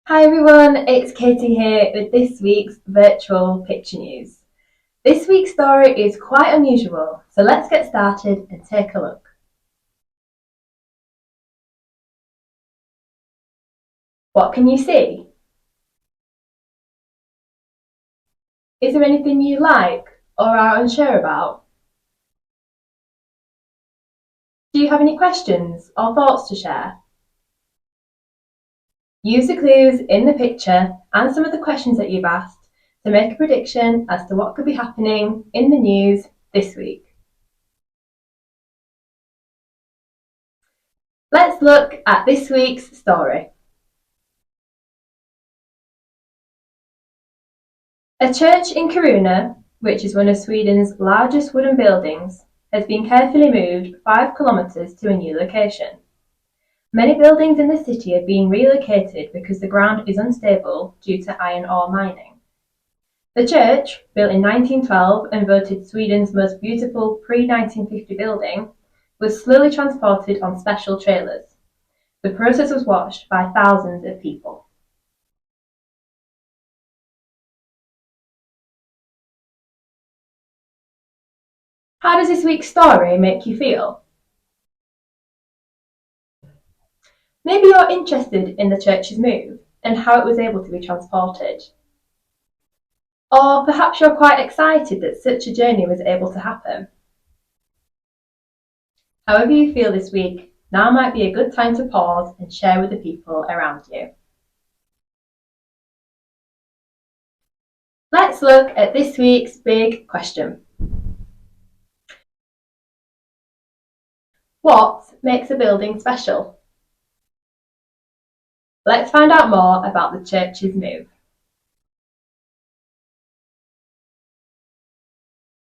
Hi everyone, it's Katie here with this week's virtual picture news. This week's story is quite unusual, so let's get started and take a look. What can you see? Is there anything you like or are unsure about? Do you have any questions or thoughts to share? Use the clues in the picture and some of the questions that you've asked to make a prediction as to what could be happening in the news this week. Let's look at this week's story. A church in Kiruna, which is one of Sweden's largest wooden buildings, has been carefully moved 5 kilometres to a new location. Many buildings in the city are being relocated because the ground is unstable due to iron ore mining. The church, built in 1912 and voted Sweden's most beautiful pre-1950 building, was slowly transported on special trailers. The process was watched by thousands of people. How does this week's story make you feel? Maybe you're interested in the church's move and how it was able to be transported. Or perhaps you're quite excited that such a journey was able to happen. However you feel this week, now might be a good time to pause and share with the people around you. Let's look at this week's big question. What makes a building special? Let's find out more about the church's move.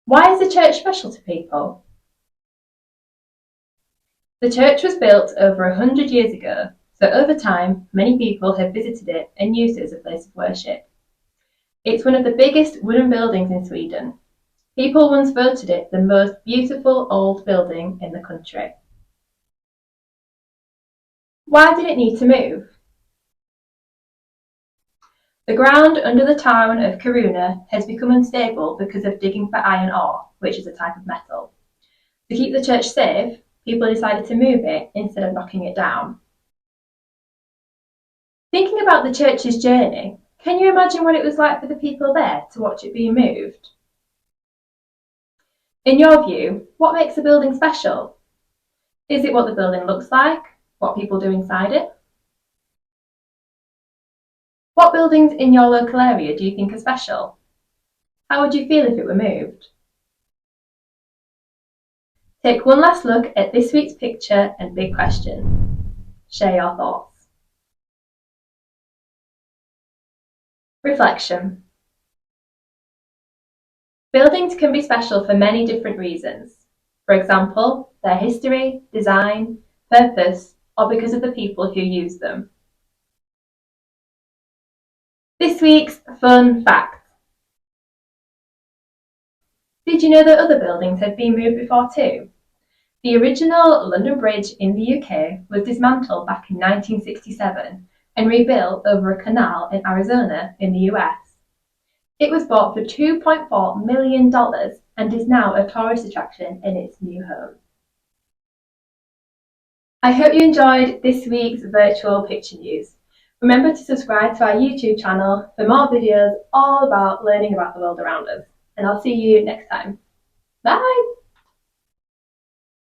Why is the church special to people? The church was built over 100 years ago, so over time, many people have visited it and used it as a place of worship. It's one of the biggest wooden buildings in Sweden. People once voted it the most beautiful old building in the country. Why did it need to move? The ground under the town of Kiruna has become unstable because of digging for iron ore, which is a type of metal. To keep the church safe, people decided to move it instead of knocking it down. Thinking about the church's journey, can you imagine what it was like for the people there to watch it being moved? In your view, what makes a building special? Is it what the building looks like? What people do inside it? What buildings in your local area do you think are special? How would you feel if it were moved? Take one last look at this week's picture and big question. Share your thoughts. Reflection. Buildings can be special for many different reasons. For example, their history, design, purpose, or because of the people who use them. This week's fun fact. Did you know that other buildings have been moved before too? The original London Bridge in the UK was dismantled back in 1967 and rebuilt over a canal in Arizona in the US. It was bought for $2.4 million and is now a tourist attraction in its new home. I hope you enjoyed this week's virtual picture news. Remember to subscribe to our YouTube channel for more videos all about learning about the world around us. And I'll see you next time. Bye!